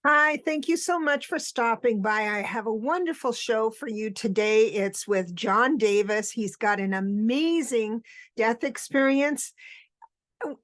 Hi, thank you so much for stopping by. I have a wonderful show for you today. It's with John Davis. He's got an amazing death experience.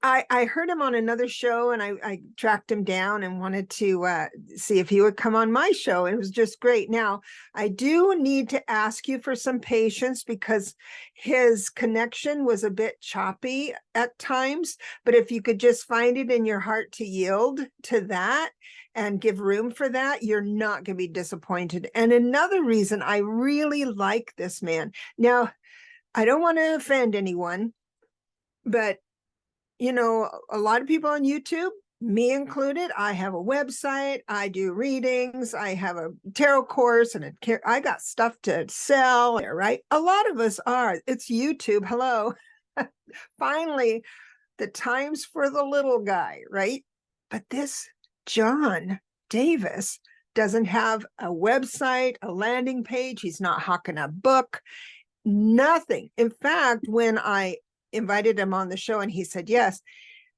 I heard him on another show and I tracked him down and wanted to see if he would come on my show. It was just great. Now, I do need to ask you for some patience because his connection was a bit choppy at times. But if you could just find it in your heart to yield to that and give room for that, you're not going to be disappointed. And another reason I really like this man. Now, I don't want to offend anyone, but a lot of people on YouTube, me included, I have a website, I do readings, I have a tarot course, and I got stuff to sell, right? A lot of us are. It's YouTube. Hello. Finally, the time's for the little guy, right? But this John Davis doesn't have a website, a landing page. He's not hawking a book, nothing. In fact, when I invited him on the show and he said yes,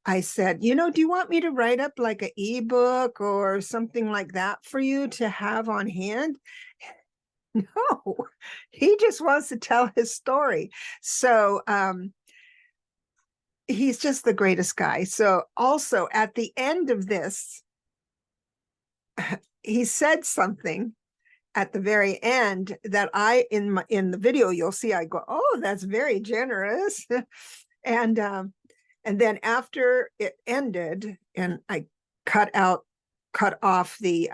I said, do you want me to write up like an ebook or something like that for you to have on hand? No, he just wants to tell his story. So he's just the greatest guy. So also at the end of this, he said something at the very end that in the video, you'll see, I go, oh, that's very generous. and then after it ended and I cut off the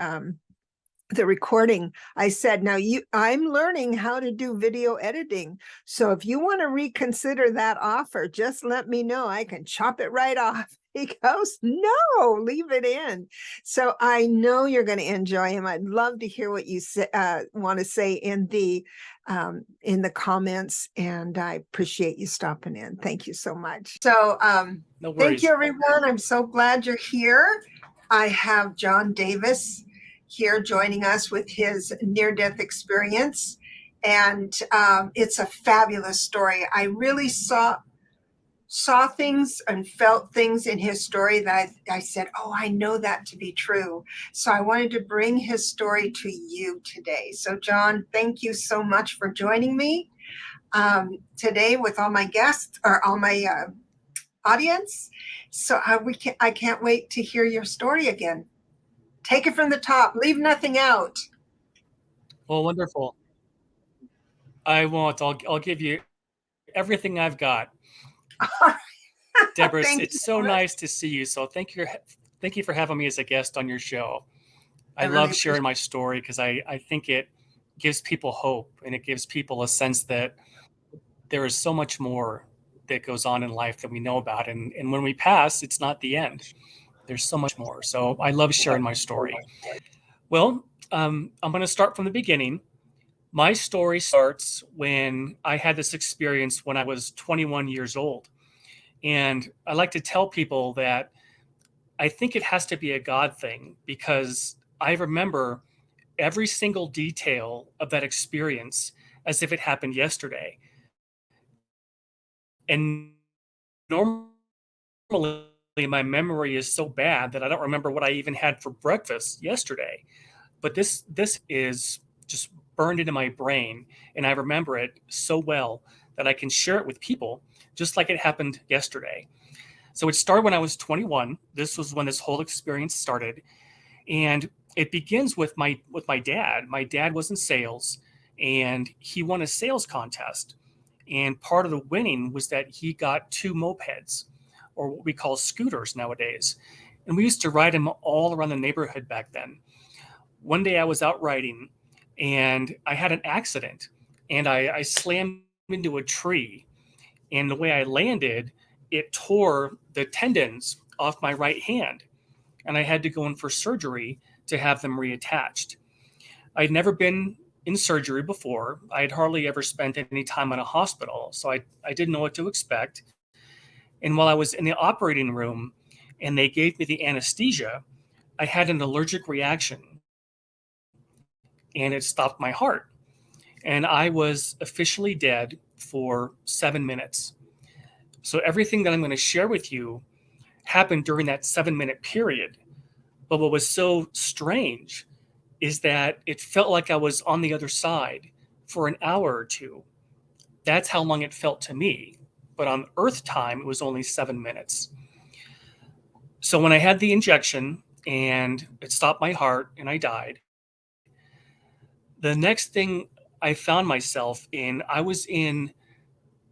recording, I said, now I'm learning how to do video editing. So if you want to reconsider that offer, just let me know. I can chop it right off. He goes, no, leave it in. So I know you're going to enjoy him. I'd love to hear what you want to say in the comments, and I appreciate you stopping in. Thank you so much. So No worries. thank you, everyone. I'm so glad you're here. I have John Davis here joining us with his near-death experience, and it's a fabulous story. I really saw things and felt things in his story that I said, oh, I know that to be true. So I wanted to bring his story to you today. So John, thank you so much for joining me today with all my guests or all my audience. So I can't wait to hear your story again. Take it from the top, leave nothing out. Well, wonderful. I won't. I'll give you everything I've got. Debra, it's so nice to see you. So thank you for having me as a guest on your show. I love sharing my story because I think it gives people hope and it gives people a sense that there is so much more that goes on in life that we know about. And when we pass, it's not the end. There's so much more. So I love sharing my story. Well, I'm going to start from the beginning. My story starts when I had this experience when I was 21 years old. And I like to tell people that I think it has to be a God thing because I remember every single detail of that experience as if it happened yesterday. And normally my memory is so bad that I don't remember what I even had for breakfast yesterday. But this is just burned into my brain, and I remember it so well that I can share it with people just like it happened yesterday. So it started when I was 21. This was when this whole experience started, and it begins with my dad. My dad was in sales, and he won a sales contest. And part of the winning was that he got 2 mopeds, or what we call scooters nowadays. And we used to ride them all around the neighborhood back then. One day I was out riding and I had an accident and I slammed into a tree. And the way I landed, it tore the tendons off my right hand. And I had to go in for surgery to have them reattached. I'd never been in surgery before. I had hardly ever spent any time in a hospital, so I didn't know what to expect. And while I was in the operating room and they gave me the anesthesia, I had an allergic reaction and it stopped my heart. And I was officially dead for 7 minutes. So everything that I'm going to share with you happened during that 7-minute period. But what was so strange is that it felt like I was on the other side for an hour or two. That's how long it felt to me. But on Earth time, it was only 7 minutes. So when I had the injection and it stopped my heart and I died, the next thing I found myself in, I was in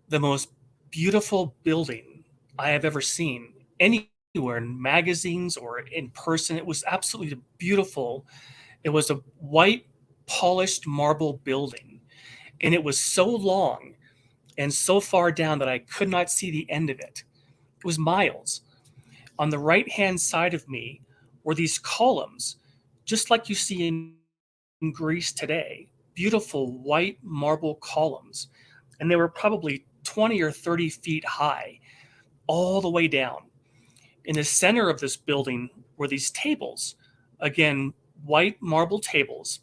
the most beautiful building I have ever seen anywhere in magazines or in person. It was absolutely beautiful. It was a white, polished marble building, and it was so long and so far down that I could not see the end of it. It was miles. On the right hand side of me were these columns, just like you see in Greece today, beautiful white marble columns. And they were probably 20 or 30 feet high, all the way down. In the center of this building were these tables, again, white marble tables,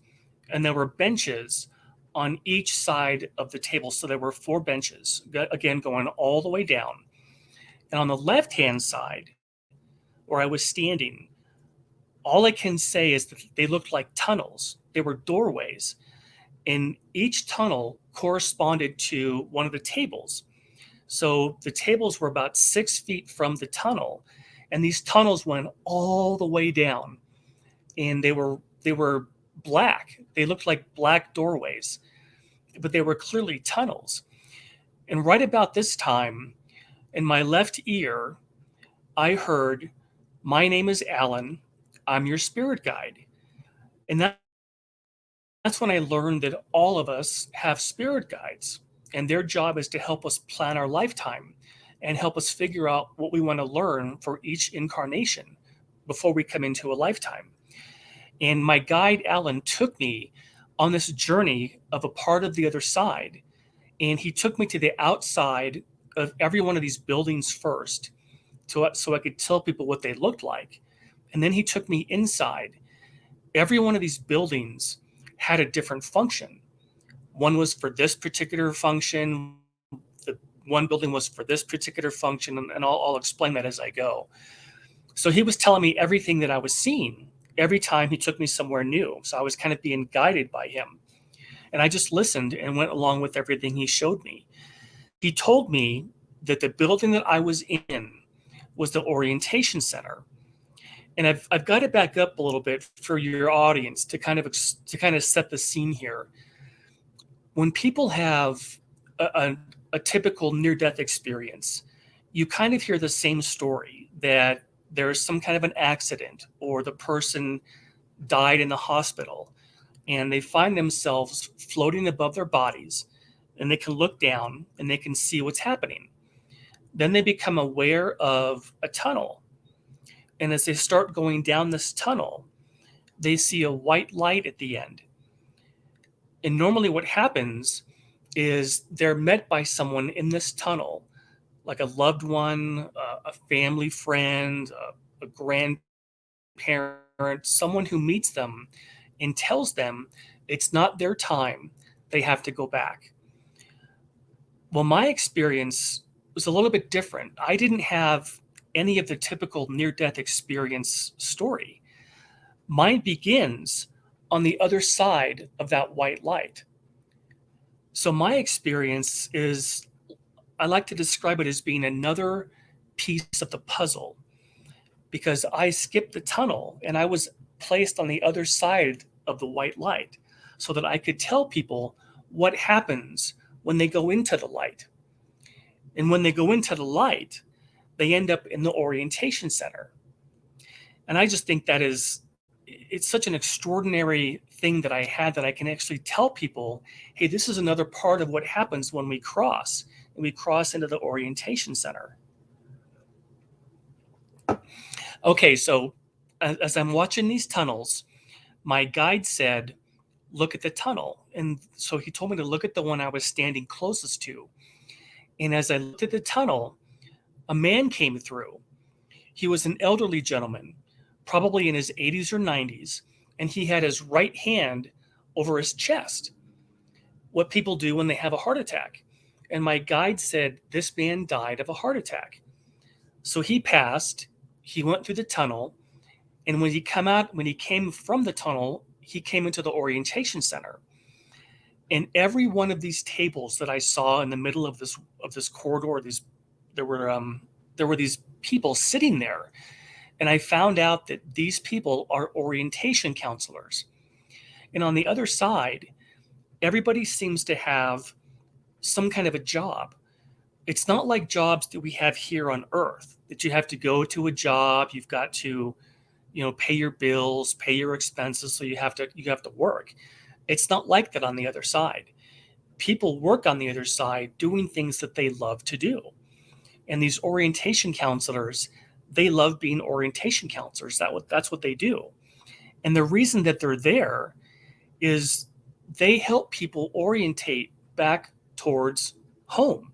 and there were benches on each side of the table. So there were 4 benches, again, going all the way down. And on the left hand side, where I was standing, all I can say is that they looked like tunnels. They were doorways, and each tunnel corresponded to one of the tables. So the tables were about 6 feet from the tunnel, and these tunnels went all the way down, and they were black. They looked like black doorways, but they were clearly tunnels. And right about this time, in my left ear, I heard, "My name is Alan. I'm your spirit guide." And that's when I learned that all of us have spirit guides, and their job is to help us plan our lifetime and help us figure out what we want to learn for each incarnation before we come into a lifetime. And my guide, Alan, took me on this journey of a part of the other side. And he took me to the outside of every one of these buildings first so I could tell people what they looked like. And then he took me inside. Every one of these buildings had a different function. One was for this particular function. The one building was for this particular function, and I'll explain that as I go. So he was telling me everything that I was seeing every time he took me somewhere new. So I was kind of being guided by him. And I just listened and went along with everything he showed me. He told me that the building that I was in was the orientation center. And I've got to back up a little bit for your audience to kind of set the scene here. When people have a typical near-death experience, you kind of hear the same story, that there's some kind of an accident or the person died in the hospital, and they find themselves floating above their bodies, and they can look down and they can see what's happening. Then they become aware of a tunnel. And as they start going down this tunnel, they see a white light at the end. And normally what happens is they're met by someone in this tunnel, like a loved one, a family friend, a grandparent, someone who meets them and tells them it's not their time, they have to go back. Well, my experience was a little bit different. I didn't have any of the typical near death experience story. Mine begins on the other side of that white light. So, my experience is, I like to describe it as being another piece of the puzzle, because I skipped the tunnel and I was placed on the other side of the white light so that I could tell people what happens when they go into the light. And when they go into the light, they end up in the orientation center. And I just think it's such an extraordinary thing that I had, that I can actually tell people, hey, this is another part of what happens when we cross, and we cross into the orientation center. Okay, so as I'm watching these tunnels, my guide said, look at the tunnel. And so he told me to look at the one I was standing closest to. And as I looked at the tunnel, a man came through. He was an elderly gentleman, probably in his 80s or 90s, and he had his right hand over his chest, what people do when they have a heart attack. And my guide said, this man died of a heart attack. So he passed, he went through the tunnel, And when he came from the tunnel, he came into the orientation center. And every one of these tables that I saw in the middle of this corridor, there were um, there were these people sitting there, and I found out that these people are orientation counselors. And on the other side, everybody seems to have some kind of a job. It's not like jobs that we have here on Earth, that you have to go to a job, you've got to, pay your bills, pay your expenses, so you have to work. It's not like that on the other side. People work on the other side doing things that they love to do. And these orientation counselors, they love being orientation counselors. That's what they do. And the reason that they're there is they help people orientate back towards home,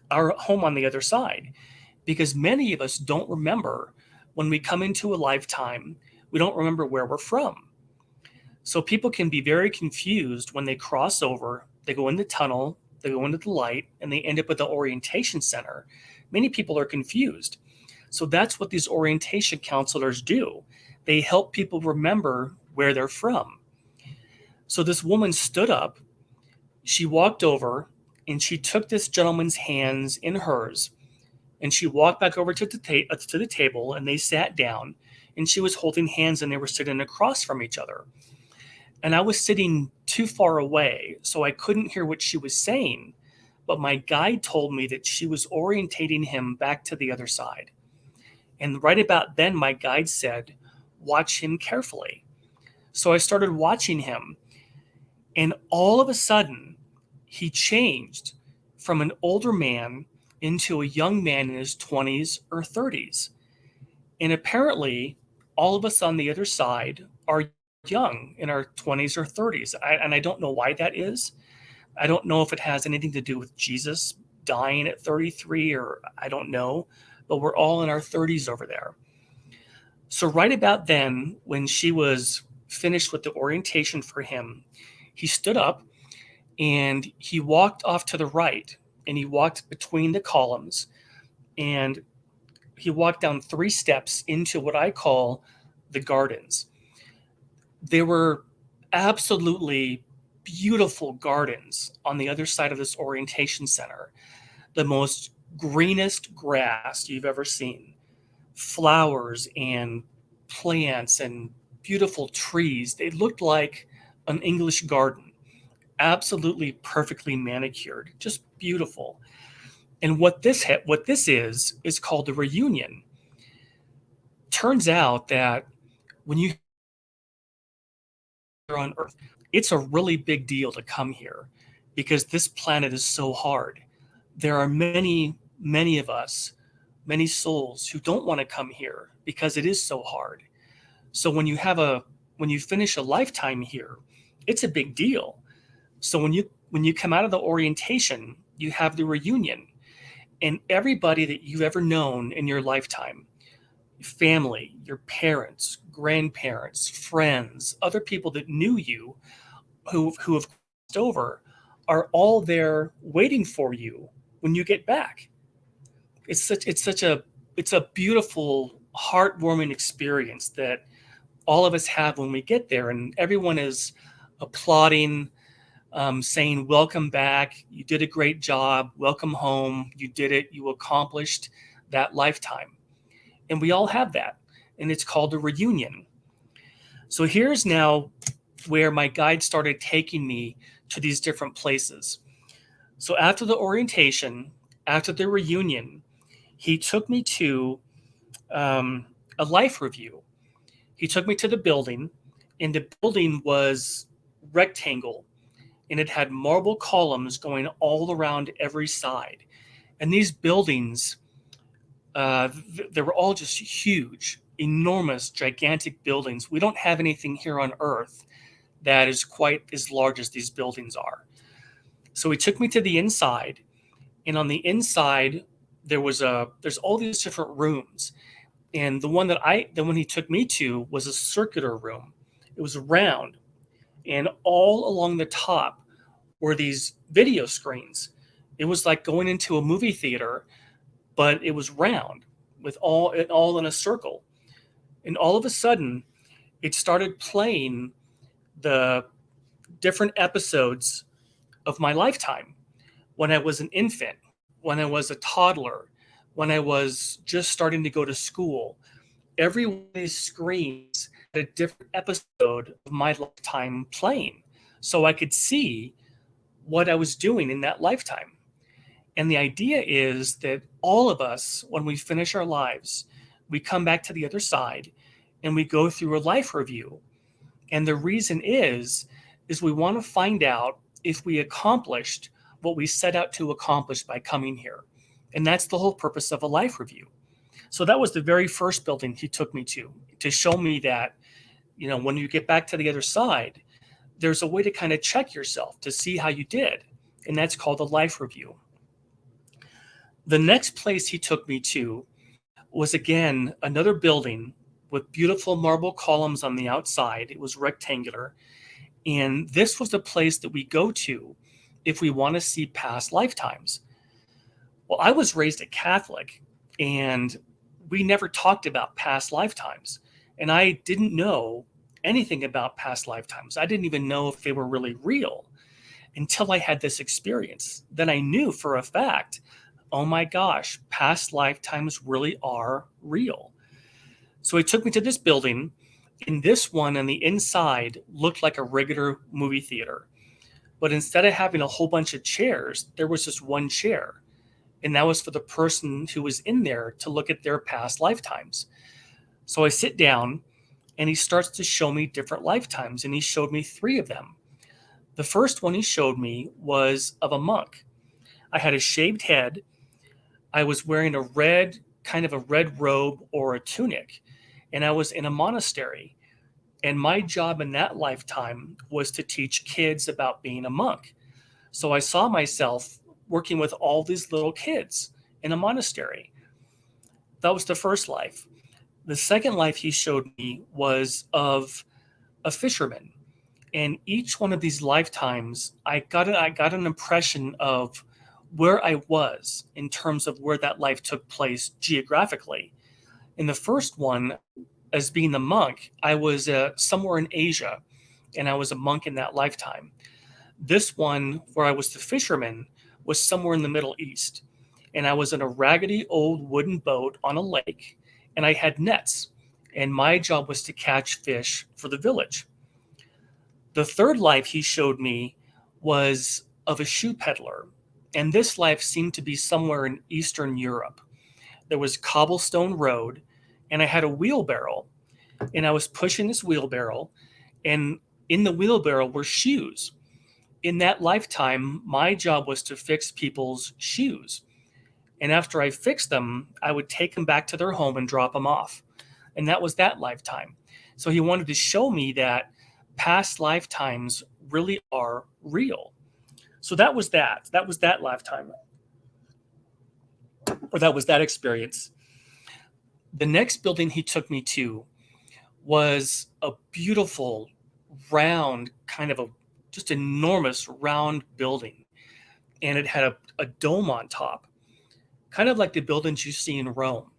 our home on the other side. Because many of us don't remember when we come into a lifetime, we don't remember where we're from. So people can be very confused when they cross over, they go in the tunnel, they go into the light, and they end up at the orientation center. Many people are confused. So that's what these orientation counselors do. They help people remember where they're from. So this woman stood up, she walked over, and she took this gentleman's hands in hers, and she walked back over to the table, and they sat down, and she was holding hands, and they were sitting across from each other. And I was sitting too far away, so I couldn't hear what she was saying, but my guide told me that she was orientating him back to the other side. And right about then, my guide said, "Watch him carefully." So I started watching him, and all of a sudden, he changed from an older man into a young man in his 20s or 30s. And apparently, all of us on the other side are young in our 20s or 30s. And I don't know why that is. I don't know if it has anything to do with Jesus dying at 33, or I don't know, but we're all in our 30s over there. So, right about then, when she was finished with the orientation for him, he stood up and he walked off to the right, and he walked between the columns, and he walked down 3 steps into what I call the gardens. They were absolutely beautiful gardens on the other side of this orientation center. The most greenest grass you've ever seen, flowers and plants and beautiful trees. They looked like an English garden, absolutely perfectly manicured, just beautiful. And what this is called the reunion. Turns out that when you're on Earth, it's a really big deal to come here because this planet is so hard. There are many, many of us, many souls who don't want to come here because it is so hard. So when you finish a lifetime here, it's a big deal. So when you come out of the orientation, you have the reunion, and everybody that you've ever known in your lifetime, family, your parents, grandparents, friends, other people that knew you who have crossed over, are all there waiting for you when you get back. It's a beautiful, heartwarming experience that all of us have when we get there, and everyone is applauding, saying, "Welcome back. You did a great job. Welcome home. You did it. You accomplished that lifetime." And we all have that, and it's called a reunion. So here's now where my guide started taking me to these different places. So after the orientation, after the reunion, he took me to a life review. He took me to the building, and the building was rectangle, and it had marble columns going all around every side. And these buildings, they were all just huge, enormous, gigantic buildings. We don't have anything here on Earth that is quite as large as these buildings are. So he took me to the inside, and on the inside there's all these different rooms. And the one he took me to was a circular room. It was round, and all along the top were these video screens. It was like going into a movie theater, but it was round with all in a circle. And all of a sudden, it started playing the different episodes of my lifetime when I was an infant, when I was a toddler, when I was just starting to go to school. Every one of these screens had a different episode of my lifetime playing. So I could see what I was doing in that lifetime. And the idea is that all of us, when we finish our lives, we come back to the other side and we go through a life review. And the reason is we want to find out if we accomplished what we set out to accomplish by coming here. And that's the whole purpose of a life review. So that was the very first building he took me to show me that, when you get back to the other side, there's a way to kind of check yourself to see how you did. And that's called a life review. The next place he took me to was, again, another building with beautiful marble columns on the outside. It was rectangular. And this was the place that we go to if we want to see past lifetimes. Well, I was raised a Catholic, and we never talked about past lifetimes. And I didn't know anything about past lifetimes. I didn't even know if they were really real until I had this experience. Then I knew for a fact, oh my gosh, past lifetimes really are real. So he took me to this building, and this one on the inside looked like a regular movie theater. But instead of having a whole bunch of chairs, there was just one chair. And that was for the person who was in there to look at their past lifetimes. So I sit down, and he starts to show me different lifetimes, and he showed me 3 of them. The first one he showed me was of a monk. I had a shaved head. I was wearing a kind of a red robe or a tunic, and I was in a monastery. And my job in that lifetime was to teach kids about being a monk. So I saw myself working with all these little kids in a monastery. That was the first life. The second life he showed me was of a fisherman. And each one of these lifetimes, I got an impression of where I was in terms of where that life took place geographically. In the first one, as being the monk, I was somewhere in Asia, and I was a monk in that lifetime. This one, where I was the fisherman, was somewhere in the Middle East, and I was in a raggedy old wooden boat on a lake, and I had nets, and my job was to catch fish for the village. The third life he showed me was of a shoe peddler, and this life seemed to be somewhere in Eastern Europe. There was cobblestone road, and I had a wheelbarrow, and I was pushing this wheelbarrow, and in the wheelbarrow were shoes. In that lifetime, my job was to fix people's shoes. And after I fixed them, I would take them back to their home and drop them off. And that was that lifetime. So he wanted to show me that past lifetimes really are real. So that was that. That was that lifetime. Or that was that experience. The next building he took me to was a beautiful, round, kind of a just enormous round building. And it had a dome on top, kind of like the buildings you see in Rome.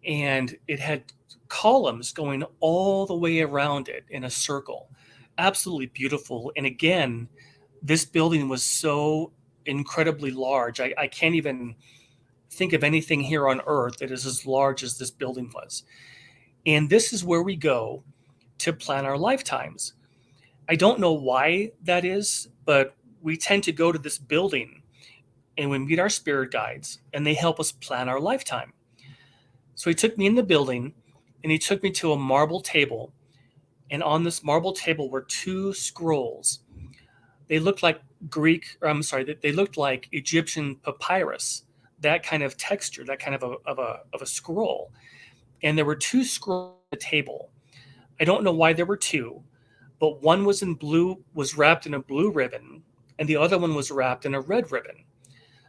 And it had columns going all the way around it in a circle. Absolutely beautiful. And again, this building was so incredibly large. I can't even think of anything here on earth that is as large as this building was. And this is where we go to plan our lifetimes. I don't know why that is, but we tend to go to this building and we meet our spirit guides, and they help us plan our lifetime. So he took me in the building, and he took me to a marble table. And on this marble table were 2 scrolls. They looked like they looked like Egyptian papyrus, that kind of texture, that kind of a scroll. And there were 2 scrolls on the table. I don't know why there were 2, but one was wrapped in a blue ribbon, and the other one was wrapped in a red ribbon.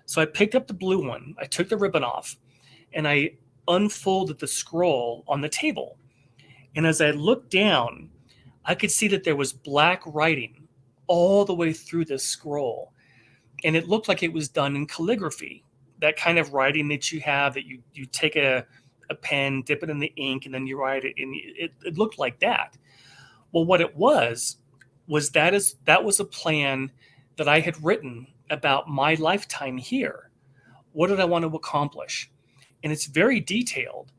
So I picked up the blue one, I took the ribbon off, and I unfolded the scroll on the table. And as I looked down, I could see that there was black writing all the way through this scroll. And it looked like it was done in calligraphy, that kind of writing that you have, that you take a a pen, dip it in the ink, and then you write it. And it looked like that. Well, what it was that was a plan that I had written about my lifetime here. What did I want to accomplish? And it's very detailed.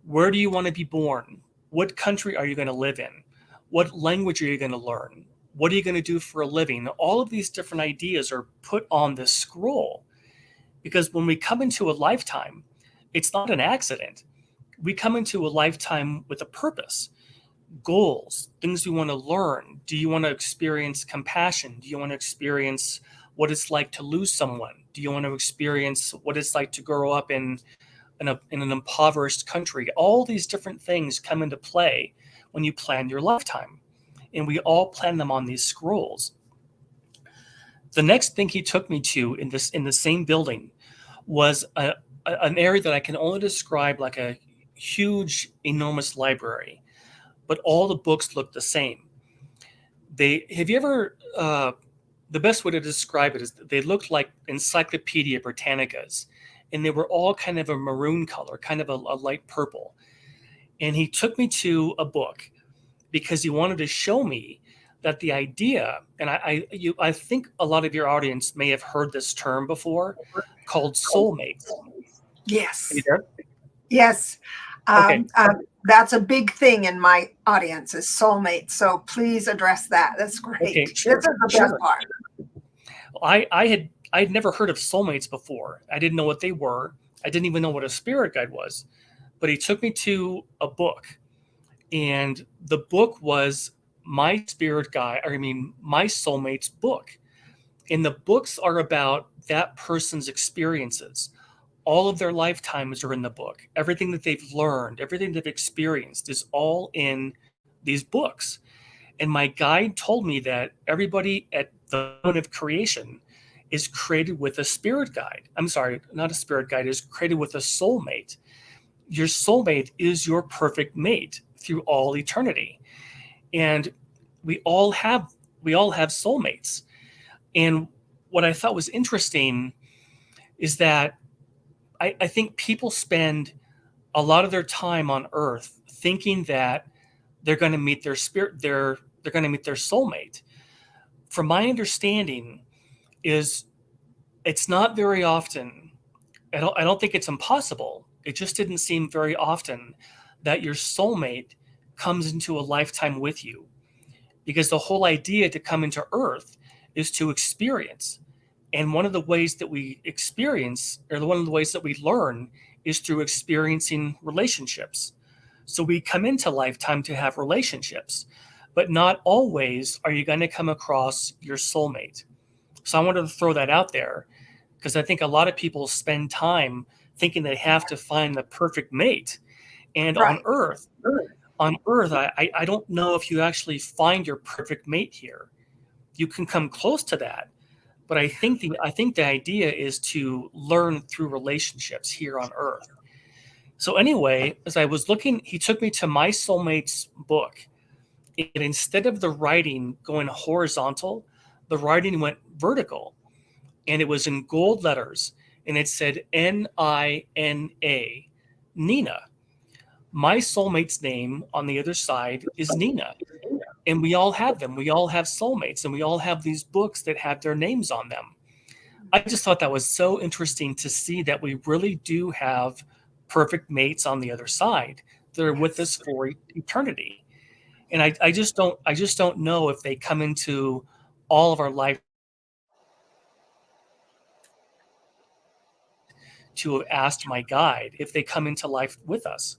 Where do you want to be born? What country are you going to live in? What language are you going to learn? What are you going to do for a living? All of these different ideas are put on this scroll, because when we come into a lifetime, it's not an accident. We come into a lifetime with a purpose, goals, things we want to learn. Do you want to experience compassion? Do you want to experience what it's like to lose someone? Do you want to experience what it's like to grow up in an impoverished country? All these different things come into play when you plan your lifetime, and we all plan them on these scrolls. The next thing he took me to in the same building was an area that I can only describe like a huge, enormous library, but all the books look the same. Have you ever? The best way to describe it is they looked like Encyclopedia Britannicas, and they were all kind of a maroon color, kind of a light purple. And he took me to a book because he wanted to show me that the idea, and I think a lot of your audience may have heard this term before, called soulmates. Yes. Are you there? Yes. Okay. That's a big thing in my audience is soulmates. So please address that. That's great. Okay, This is the best part. I'd never heard of soulmates before. I didn't know what they were. I didn't even know what a spirit guide was. But he took me to a book, and the book was my spirit guide, or I mean, my soulmate's book. And the books are about that person's experiences. All of their lifetimes are in the book. Everything that they've learned, everything they've experienced is all in these books. And my guide told me that everybody at the moment of creation is created with a spirit guide. I'm sorry, not a spirit guide, is created with a soulmate. Your soulmate is your perfect mate through all eternity. And we all have soulmates. And what I thought was interesting is that I think people spend a lot of their time on earth thinking that they're going to meet their spirit, they're going to meet their soulmate. From my understanding, is it's not very often. I don't think it's impossible. It just didn't seem very often that your soulmate comes into a lifetime with you, because the whole idea to come into Earth is to experience. And one of the ways that we experience, or one of the ways that we learn, is through experiencing relationships. So we come into lifetime to have relationships, but not always are you going to come across your soulmate. So I wanted to throw that out there, because I think a lot of people spend time thinking they have to find the perfect mate. And Right. on Earth, I don't know if you actually find your perfect mate here. You can come close to that, but I think the idea is to learn through relationships here on Earth. So anyway, as I was looking, he took me to my soulmate's book, and instead of the writing going horizontal, the writing went vertical, and it was in gold letters, and it said Nina, Nina. My soulmate's name on the other side is Nina. And we all have them. We all have soulmates, and we all have these books that have their names on them. I just thought that was so interesting to see that we really do have perfect mates on the other side. They're with us for eternity. And I just don't know if they come into all of our life to have asked my guide if they come into life with us.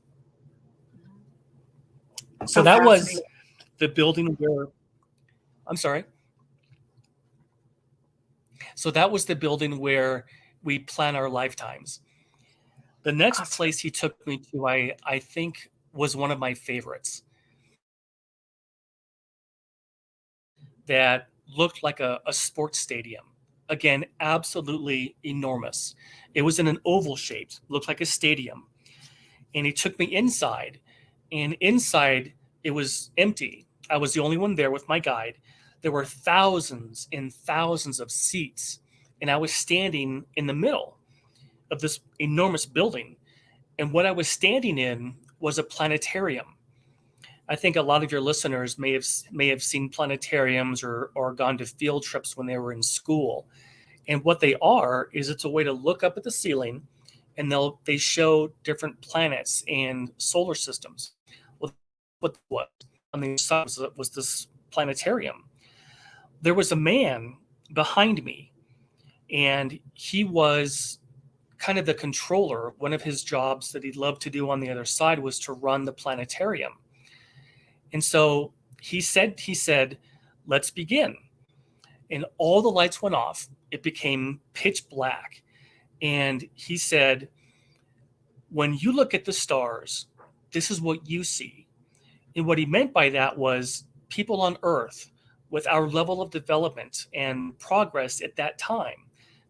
So that was the building where, I'm sorry. So that was the building where we plan our lifetimes. The next place he took me to, I think, was one of my favorites, that looked like a sports stadium. Again, absolutely enormous. It was in an oval shape, looked like a stadium. And he took me inside, and inside it was empty. I was the only one there with my guide. There were thousands and thousands of seats, and I was standing in the middle of this enormous building. And what I was standing in was a planetarium. I think a lot of your listeners may have seen planetariums or gone to field trips when they were in school. And what they are is it's a way to look up at the ceiling, and they show different planets and solar systems. Well, what on the side was this planetarium. There was a man behind me, and he was kind of the controller. One of his jobs that he'd love to do on the other side was to run the planetarium. And so he said, let's begin. And all the lights went off. It became pitch black. And he said, when you look at the stars, this is what you see. And what he meant by that was people on Earth with our level of development and progress at that time.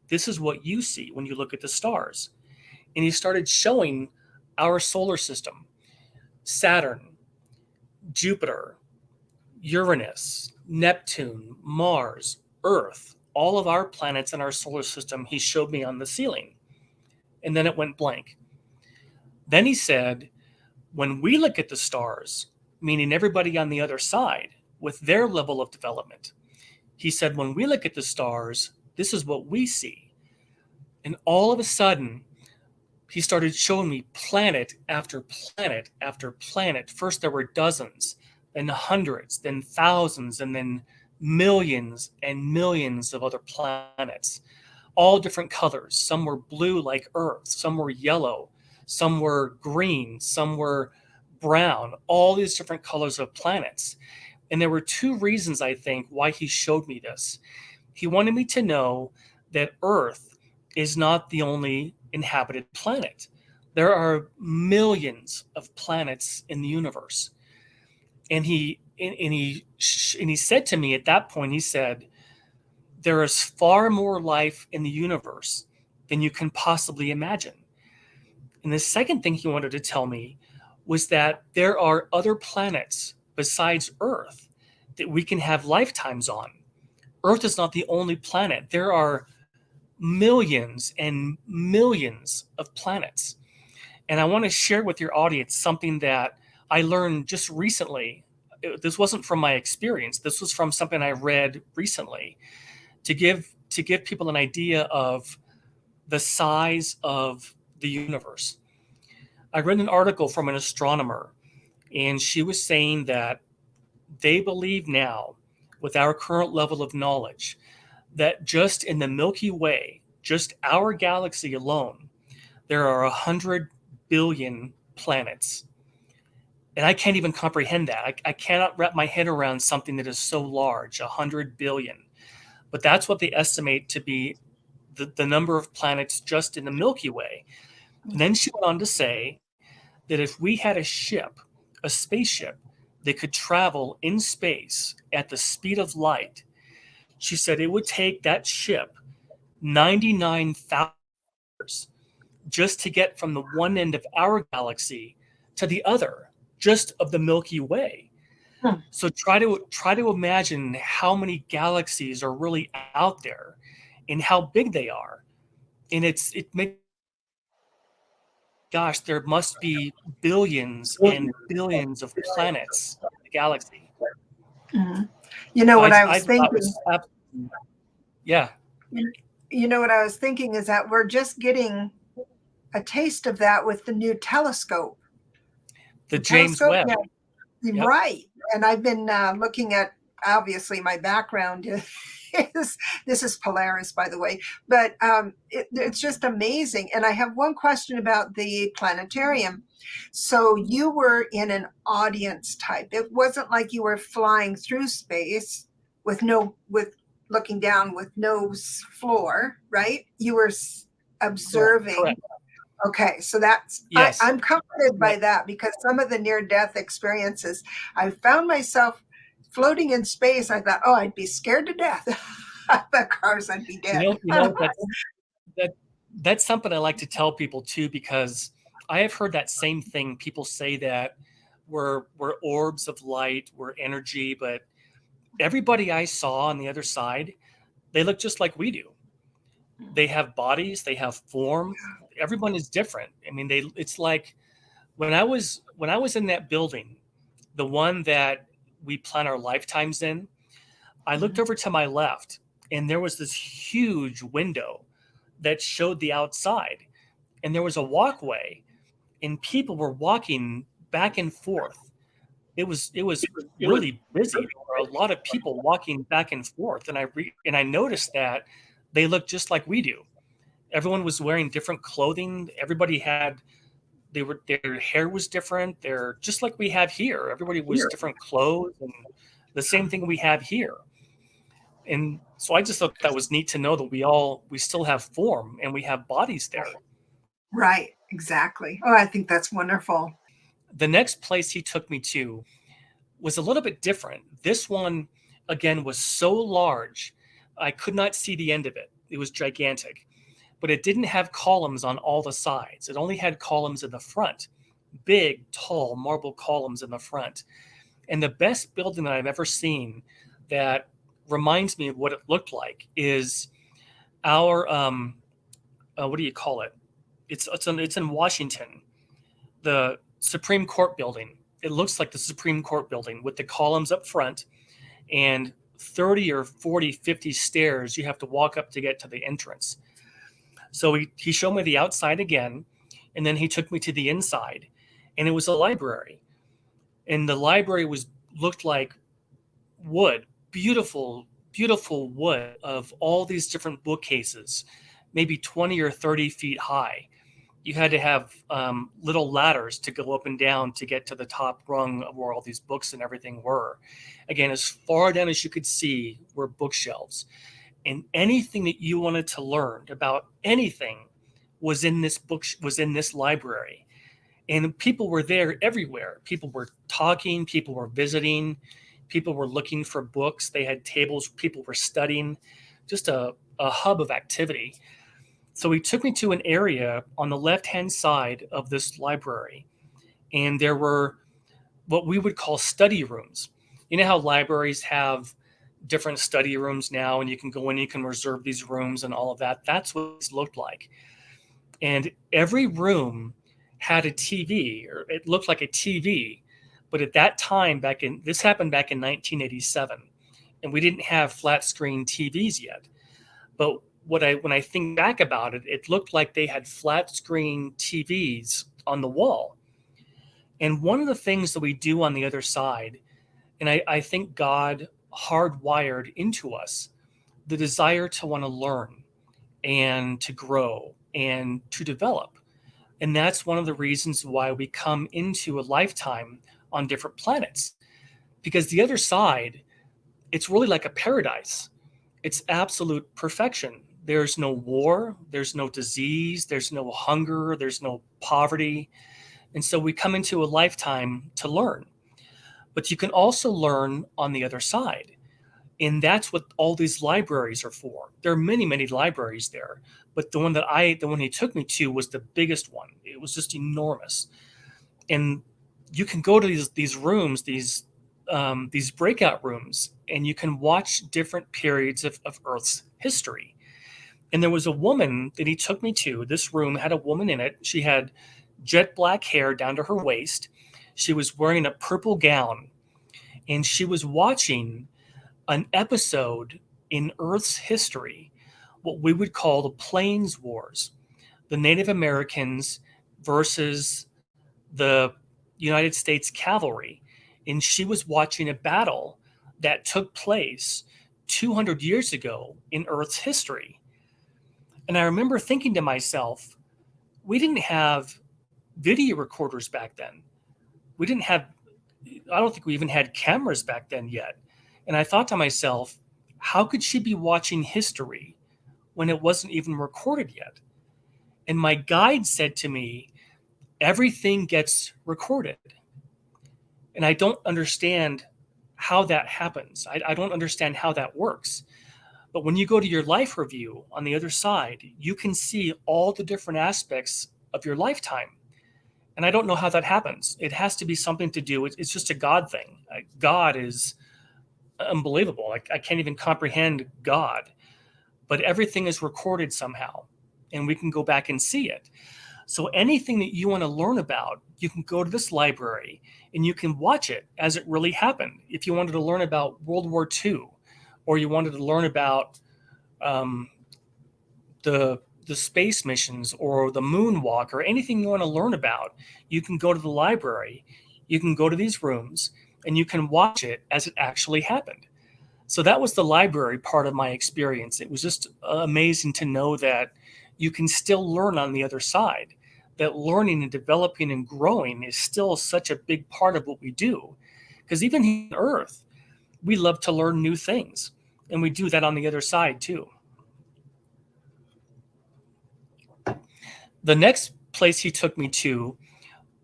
This is what you see when you look at the stars. And he started showing our solar system: Saturn, Jupiter, Uranus, Neptune, Mars, Earth, all of our planets in our solar system. He showed me on the ceiling. And then it went blank. Then he said, when we look at the stars, meaning everybody on the other side with their level of development, he said, when we look at the stars, this is what we see. And all of a sudden, he started showing me planet after planet after planet. First, there were dozens, then hundreds, then thousands, and then millions and millions of other planets, all different colors. Some were blue like Earth, some were yellow, some were green, some were brown, all these different colors of planets. And there were two reasons, I think, why he showed me this. He wanted me to know that Earth is not the only inhabited planet. There are millions of planets in the universe. And he said to me at that point, he said, there is far more life in the universe than you can possibly imagine. And the second thing he wanted to tell me was that there are other planets besides Earth that we can have lifetimes on. Earth is not the only planet. There are millions and millions of planets. And I want to share with your audience something that I learned just recently. This wasn't from my experience. This was from something I read recently to give people an idea of the size of the universe. I read an article from an astronomer, and she was saying that they believe now, with our current level of knowledge, that just in the Milky Way, just our galaxy alone, there are 100 billion planets. And I can't even comprehend that. I cannot wrap my head around something that is so large, 100 billion. But that's what they estimate to be the number of planets just in the Milky Way. And then she went on to say that if we had a spaceship that could travel in space at the speed of light, she said it would take that ship 99,000 years just to get from the one end of our galaxy to the other, just of the Milky Way. So try to imagine how many galaxies are really out there and how big they are. And it makes, gosh, there must be billions and billions of planets in the galaxy. Mhm. You know So what I I was thought thinking? was yeah, You know what I was thinking is that we're just getting a taste of that with the new telescope. the The James telescope, Webb. yeah, Yep. right. And I've been looking at, obviously my background is this is Polaris, by the way, but it's just amazing. And I have one question about the planetarium. So you were in an audience type. It wasn't like you were flying through space with looking down with no floor, right? You were observing. Correct. Okay, so that's Yes. I'm comforted by Yep. that, because some of the near-death experiences, I found myself floating in space. I thought, oh, I'd be scared to death. Of course, I'd be dead. You know that that's something I like to tell people too, because I have heard that same thing. People say that we're orbs of light, we're energy, but everybody I saw on the other side, they look just like we do. They have bodies, they have form. Everyone is different. I mean, it's like when I was in that building, the one that we plan our lifetimes in, I looked Mhm. over to my left and there was this huge window that showed the outside, and there was a walkway and people were walking back and forth. It was really busy. There were a lot of people walking back and forth, and I noticed that they looked just like we do. Everyone was wearing different clothing. Everybody had their hair was different. They're just like we have here. Everybody was different clothes and the same thing we have here. And so I just thought that was neat to know that we still have form and we have bodies there. Right, exactly. Oh, I think that's wonderful. The next place he took me to was a little bit different. This one, again, was so large, I could not see the end of it. It was gigantic, but it didn't have columns on all the sides. It only had columns in the front, big, tall marble columns in the front. And the best building that I've ever seen that reminds me of what it looked like is our, what do you call it? It's in Washington, the Supreme Court building. It looks like the Supreme Court building with the columns up front and 30 or 40, 50 stairs you have to walk up to get to the entrance. So he showed me the outside again, and then he took me to the inside, and it was a library. And the library looked like wood, beautiful, beautiful wood of all these different bookcases, maybe 20 or 30 feet high. You had to have little ladders to go up and down to get to the top rung of where all these books and everything were. Again, as far down as you could see were bookshelves. And anything that you wanted to learn about anything was in this library. And people were there everywhere. People were talking, people were visiting, people were looking for books. They had tables, people were studying, just a hub of activity. So he took me to an area on the left hand side of this library, and there were what we would call study rooms. You know how libraries have different study rooms now, and you can go in, you can reserve these rooms and all of that. That's what it looked like. And every room had a TV, or it looked like a TV. But at that time, this happened back in 1987, and we didn't have flat screen TVs yet. But when I think back about it, it looked like they had flat screen TVs on the wall. And one of the things that we do on the other side, and I think God hardwired into us the desire to want to learn and to grow and to develop. And that's one of the reasons why we come into a lifetime on different planets. Because the other side, it's really like a paradise. It's absolute perfection. There's no war, there's no disease, there's no hunger, there's no poverty. And so we come into a lifetime to learn. But you can also learn on the other side. And that's what all these libraries are for. There are many, many libraries there, but the one he took me to was the biggest one. It was just enormous, and you can go to these rooms, these breakout rooms, and you can watch different periods of Earth's history. And there was a woman that he took me to. This room had a woman in it. She had jet black hair down to her waist. She was wearing a purple gown, and she was watching an episode in Earth's history, what we would call the Plains Wars, the Native Americans versus the United States cavalry. And she was watching a battle that took place 200 years ago in Earth's history. And I remember thinking to myself, we didn't have video recorders back then. We didn't have, I don't think we even had cameras back then yet. And I thought to myself, how could she be watching history when it wasn't even recorded yet? And my guide said to me, everything gets recorded. And I don't understand how that happens. I don't understand how that works. But when you go to your life review on the other side, you can see all the different aspects of your lifetime. And I don't know how that happens. It has to be something to do, it's just a God thing. God is unbelievable. I can't even comprehend God. but everything is recorded somehow, and we can go back and see it. So anything that you want to learn about, you can go to this library and you can watch it as it really happened. If you wanted to learn about World War II, or you wanted to learn about um, the space missions or the moonwalk or anything you want to learn about, you can go to the library, you can go to these rooms, and you can watch it as it actually happened. So that was the library part of my experience. It was just amazing to know that you can still learn on the other side, that learning and developing and growing is still such a big part of what we do. Because even here on Earth, we love to learn new things, and we do that on the other side too. The next place he took me to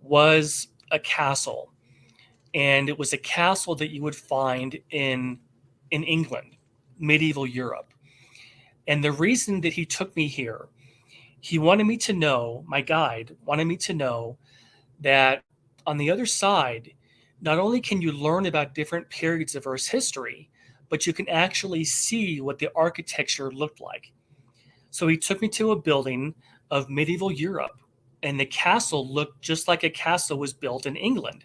was a castle, and it was a castle that you would find in England, medieval Europe. And the reason that he took me here, he wanted me to know, my guide wanted me to know that on the other side, not only can you learn about different periods of Earth's history, but you can actually see what the architecture looked like. So he took me to a building of medieval Europe, and the castle looked just like a castle was built in England.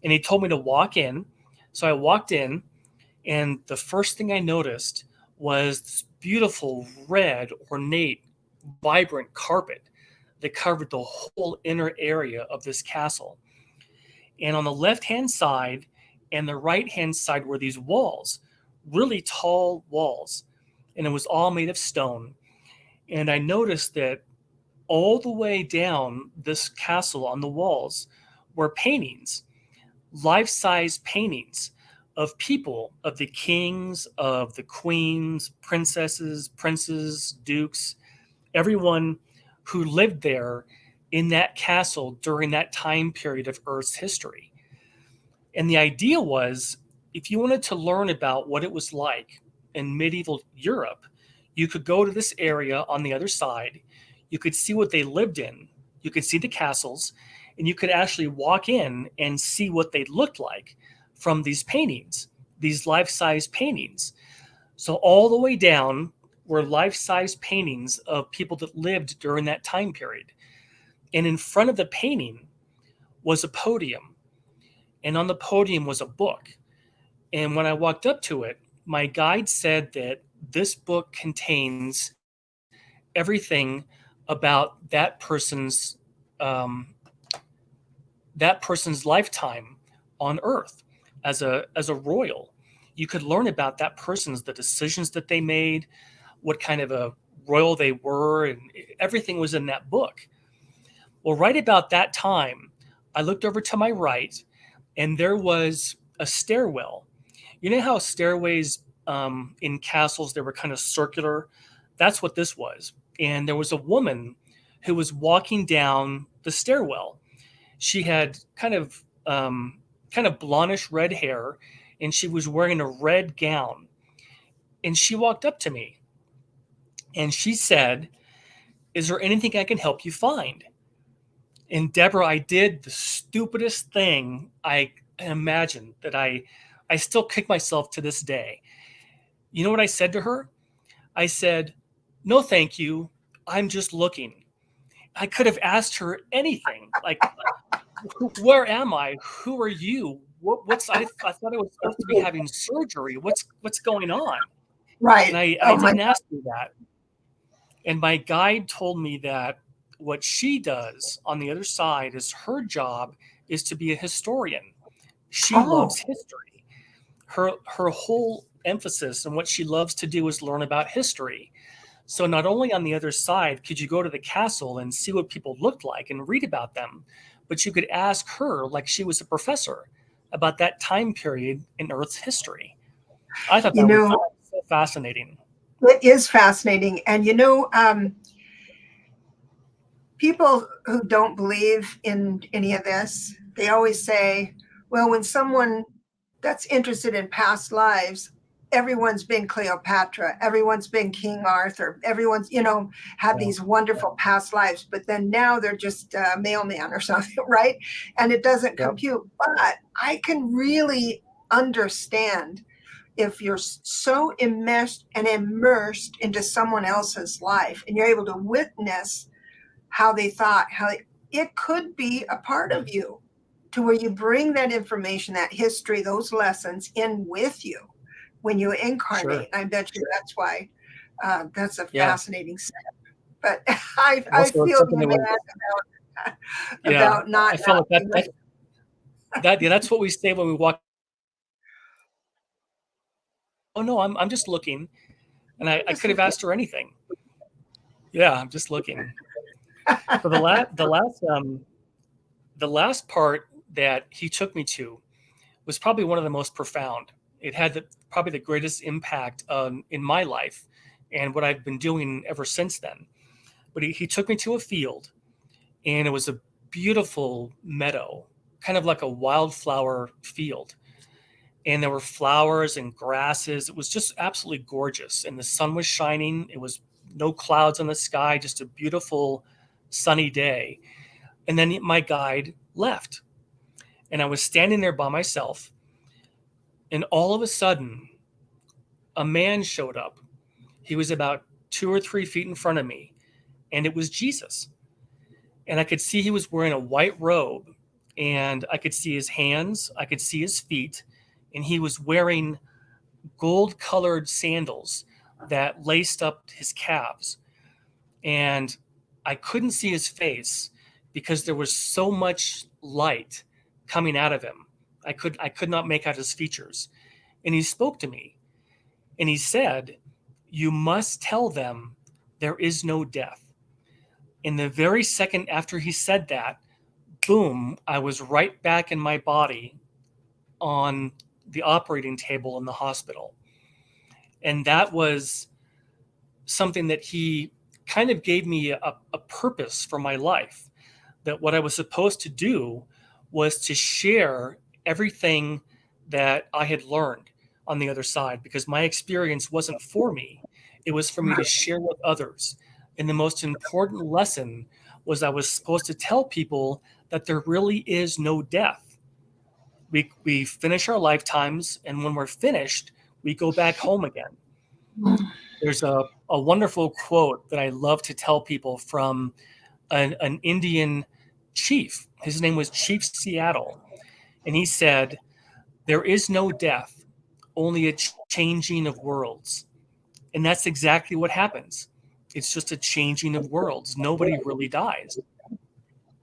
And he told me to walk in. So I walked in, and the first thing I noticed was this beautiful, red, ornate, vibrant carpet that covered the whole inner area of this castle. And on the left hand side and the right hand side were these walls, really tall walls. And it was all made of stone. And I noticed that all the way down this castle on the walls were paintings, life-size paintings of people, of the kings, of the queens, princesses, princes, dukes, everyone who lived there in that castle during that time period of Earth's history. And the idea was, if you wanted to learn about what it was like in medieval Europe, you could go to this area on the other side. You could see what they lived in. You could see the castles, and you could actually walk in and see what they looked like from these paintings, these life-size paintings. So all the way down were life-size paintings of people that lived during that time period. And in front of the painting was a podium, and on the podium was a book. And when I walked up to it, my guide said that this book contains everything about um, that person's lifetime on Earth as a royal. You could learn about that person's the decisions that they made, what kind of a royal they were, and everything was in that book. Well, right about that time, I looked over to my right, and there was a stairwell. You know how stairways in castles they were kind of circular? That's what this was. And there was a woman who was walking down the stairwell. She had kind of blondish red hair, and she was wearing a red gown. And she walked up to me, and she said, "Is there anything I can help you find?" And Deborah, I did the stupidest thing I imagined that I still kick myself to this day. You know what I said to her? I said, "No, thank you. I'm just looking." I could have asked her anything like, "Where am I? Who are you? I thought I was supposed to be having surgery. What's going on?" And Right. I Oh my didn't ask her that. And my guide told me that what she does on the other side is her job is to be a historian. She Oh, loves history. Her whole emphasis and what she loves to do is learn about history. So not only on the other side could you go to the castle and see what people looked like and read about them, but you could ask her like she was a professor about that time period in Earth's history. I thought you that was know, so fascinating. it is fascinating. And people who don't believe in any of this, they always say, well, when someone that's interested in past lives, everyone's been Cleopatra, everyone's been King Arthur, everyone's, had Yeah. these wonderful past lives, but then now they're just a mailman or something, right? And it doesn't Yep. compute. But I can really understand if you're so immersed into someone else's life and you're able to witness how they thought, it could be a part of you, to where you bring that information, that history, those lessons in with you when you incarnate. Sure. I bet you that's why that's a Yeah. fascinating step. But I Also, it's feel something that we, bad yeah, about not I feel like asking. yeah, that's what we say when we walk. Oh no, I'm just looking, and I Just could have asked her anything. Yeah, I'm just looking. So the last part that he took me to was probably one of the most profound. It had probably the greatest impact in my life and what I've been doing ever since then. But he took me to a field, and it was a beautiful meadow, kind of like a wildflower field. And there were flowers and grasses. It was just absolutely gorgeous. And the sun was shining. It was no clouds on the sky, just a beautiful sunny day. And then my guide left. And I was standing there by myself. And all of a sudden, a man showed up. He was about 2 or 3 feet in front of me. And it was Jesus. And I could see he was wearing a white robe. And I could see his hands. I could see his feet. And he was wearing gold colored sandals that laced up his calves. And I couldn't see his face because there was so much light coming out of him. I could not make out his features. And he spoke to me and he said, "You must tell them there is no death." In the very second after he said that, boom, I was right back in my body on the operating table in the hospital. And that was something that he kind of gave me a purpose for my life, that what I was supposed to do was to share everything that I had learned on the other side, because my experience wasn't for me, it was for me to share with others. And the most important lesson was I was supposed to tell people that there really is no death. We finish our lifetimes, and when we're finished, we go back home again. There's a wonderful quote that I love to tell people from an Indian chief. His name was Chief Seattle. And he said, "There is no death, only a changing of worlds." And that's exactly what happens. It's just a changing of worlds. Nobody really dies.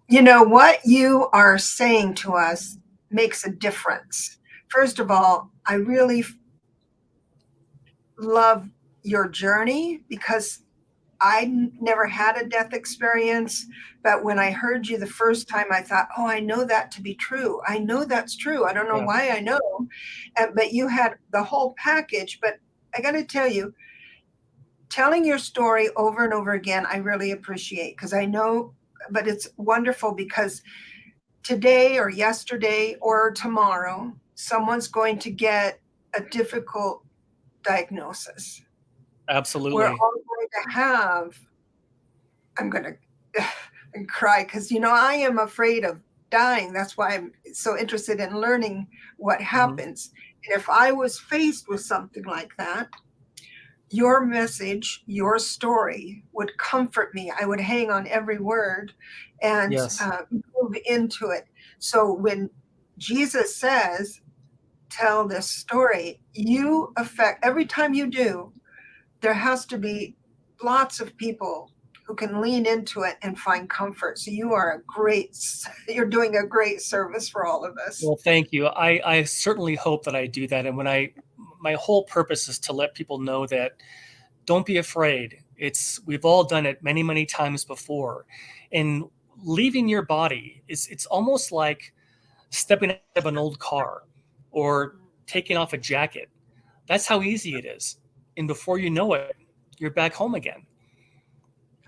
You know, what you are saying to us makes a difference. First of all, I really love your journey, because I never had a death experience. But when I heard you the first time, I thought, oh, I know that to be true. I know that's true. I don't know Yeah. why I know. But you had the whole package. But I got to tell you, telling your story over and over again, I really appreciate, because I know, but it's wonderful because today or yesterday or tomorrow, someone's going to get a difficult diagnosis. We're Absolutely. all going to have, I'm going to cry, because, I am afraid of dying. That's why I'm so interested in learning what Mhm. happens. And if I was faced with something like that, your message, your story would comfort me. I would hang on every word and Yes. move into it. So when Jesus says, tell this story, you affect, every time you do, there has to be lots of people who can lean into it and find comfort. So you're doing a great service for all of us. Well, thank you. I certainly hope that I do that. And my whole purpose is to let people know that don't be afraid. We've all done it many, many times before. And leaving your body it's almost like stepping out of an old car or taking off a jacket. That's how easy it is. And before you know it, you're back home again.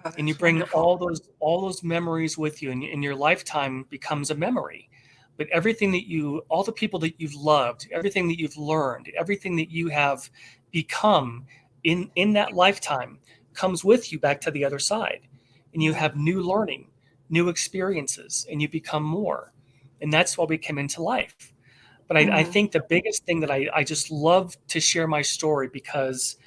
Oh, And you that's bring wonderful. all those memories with you, and your lifetime becomes a memory. But everything all the people that you've loved, everything that you've learned, everything that you have become in that lifetime comes with you back to the other side. And you have new learning, new experiences, and you become more. And that's why we came into life. But I think the biggest thing that I just love to share my story because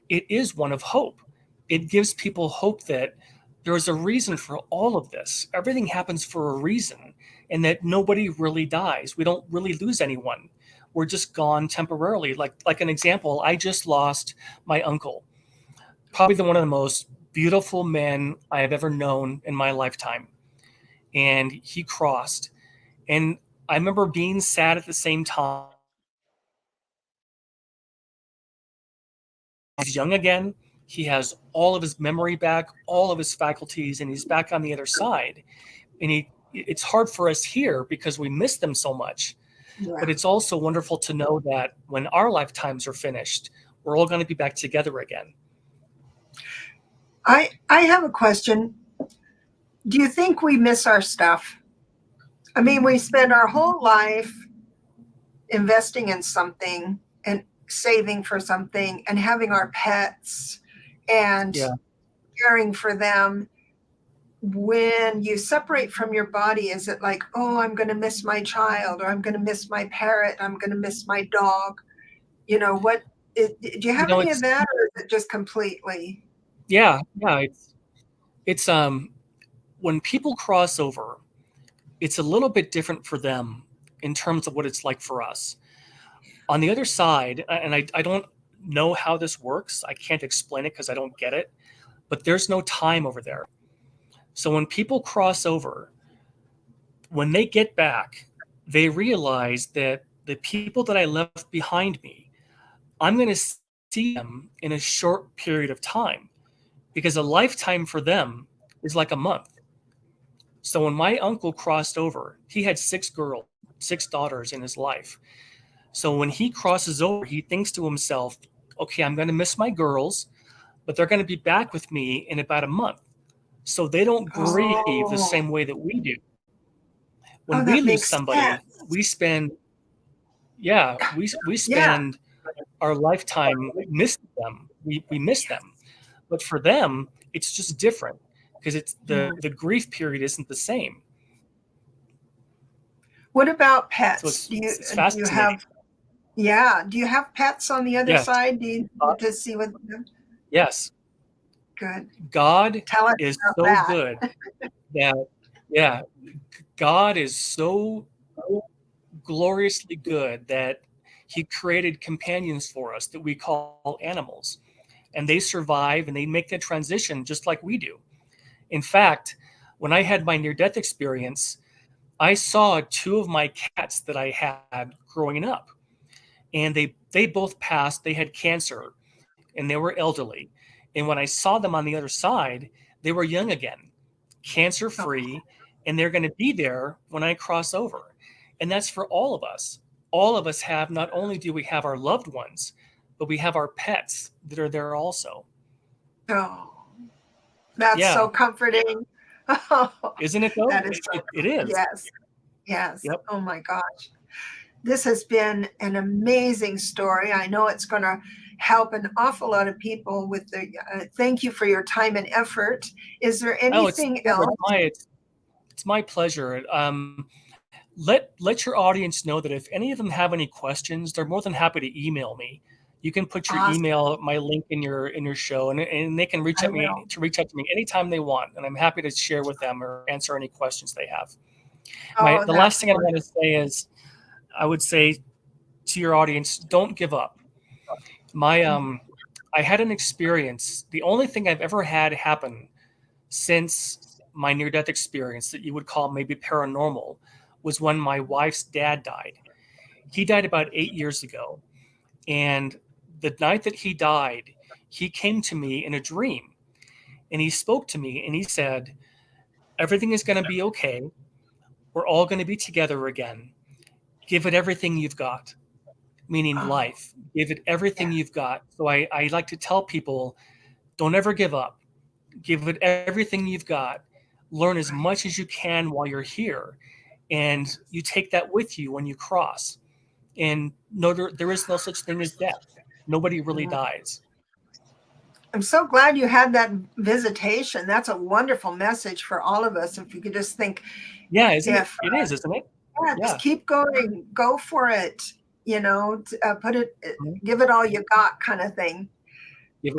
it is one of hope. It gives people hope that there is a reason for all of this. Everything happens for a reason, and that nobody really dies. We don't really lose anyone. We're just gone temporarily. Like an example, I just lost my uncle, probably one of the most beautiful men I have ever known in my lifetime. And he crossed. And I remember being sad at the same time. He's young again. He has all of his memory back, all of his faculties, and he's back on the other side. And it's hard for us here because we miss them so much. Yeah. But it's also wonderful to know that when our lifetimes are finished, we're all going to be back together again. I have a question. Do you think we miss our stuff? I mean, we spend our whole life investing in something and saving for something and having our pets and Yeah. caring for them. When you separate from your body, is it like, oh, I'm going to miss my child, or I'm going to miss my parrot, I'm going to miss my dog? Do you have any of It's that, or is it just completely? yeah, yeah. It's when people cross over, it's a little bit different for them in terms of what it's like for us. On the other side, and I don't know how this works. I can't explain it because I don't get it, but there's no time over there. So when people cross over, when they get back, they realize that the people that I left behind me, I'm going to see them in a short period of time because a lifetime for them is like a month. So when my uncle crossed over, he had 6 girls, 6 daughters in his life. So when he crosses over, he thinks to himself, okay, I'm going to miss my girls, but they're going to be back with me in about a month. So they don't grieve the Oh, same way that we do. oh, When we that lose makes somebody, sense. we spend, yeah, we Yeah. spend our lifetime missing them. We miss them. But for them, it's just different because it's Mm. the grief period isn't the same. What about So pets? it's Do you it's do you fascinating. have Yeah, do you have pets on the other Yes. side? Do you Uh, get to see what? yes. Good. God Tell us is about so that. good that, yeah, God is so gloriously good that he created companions for us that we call animals. And they survive and they make the transition just like we do. In fact, when I had my near death experience, I saw 2 of my cats that I had growing up. And they both passed. They had cancer and they were elderly. And when I saw them on the other side, they were young again, cancer Oh, free, and they're going to be there when I cross over. And that's for all of us. All of us have, not only do we have our loved ones, but we have our pets that are there also. oh, that's so Yeah. comforting. Oh, Isn't it though? that is so, It is. yes, yes. Yep. Oh my gosh. This has been an amazing story. I know it's going to help an awful lot of people with the, thank you for your time and effort. Is there Oh, anything Deborah, else? it's my pleasure. Let your audience know that if any of them have any questions, they're more than happy to email me. You can put your Awesome. email, my link in your show, and they can I will. reach out to me anytime they want, and I'm happy to share with them or answer any questions they have. Oh, The last that's thing I want to wonderful. say is I would say to your audience, don't give up. My I had an experience. The only thing I've ever had happen since my near death experience that you would call maybe paranormal was when my wife's dad died. He died about 8 years ago. And the night that he died, he came to me in a dream and he spoke to me and he said, everything is going to be okay. We're all going to be together again. Give it everything you've got, meaning Oh, life. Give it yeah. everything you've got. So I like to tell people don't ever give up. Give it everything you've got. Learn as Right. much as you can while you're here. And you take that with you when you cross. And no, there is no such thing as death. Nobody really Mm. dies. I'm so glad you had that visitation. That's a wonderful message for all of us. If you could just think, Yeah, isn't it? if It is, isn't it? Yeah, just Yeah. keep going, go for it, you know, put it, Mhm. give it all you got kind of thing.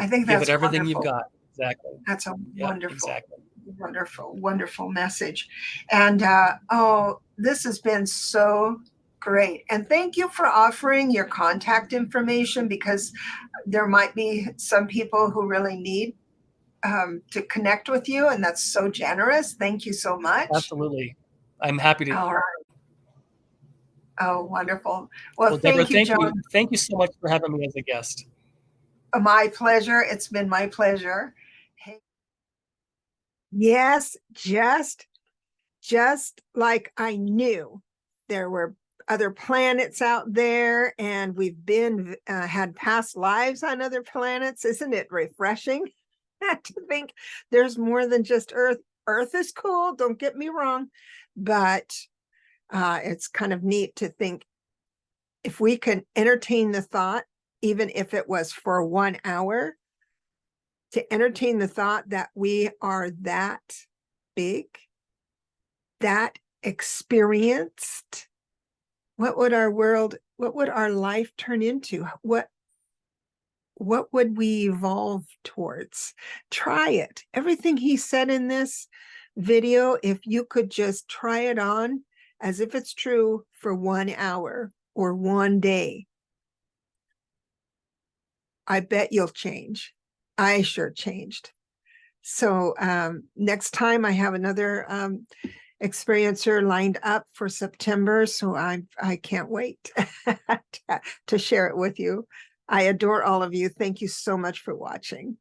I think Give it that's everything you've wonderful. got. Exactly. That's a Yep, wonderful, exactly. wonderful, wonderful message. And oh, this has been so great. And thank you for offering your contact information, because there might be some people who really need to connect with you. And that's so generous. Thank you so much. Absolutely. I'm happy to. All right. Oh, wonderful. Well, Well, Deborah, thank you, thank John. you. Thank you so much for having me as a guest. My pleasure. It's been my pleasure. Hey. Yes, just like I knew there were other planets out there, and we've been had past lives on other planets. Isn't it refreshing to think there's more than just Earth? Earth is cool, don't get me wrong, but it's kind of neat to think if we can entertain the thought, even if it was for 1 hour, to entertain the thought that we are that big, that experienced. What would our world, what would our life turn into? What would we evolve towards? Try it. Everything he said in this video, if you could just try it on as if it's true for 1 hour or 1 day, I bet you'll change. I sure changed. So next time I have another experiencer lined up for September, so I can't wait to share it with you. I adore all of you. Thank you so much for watching.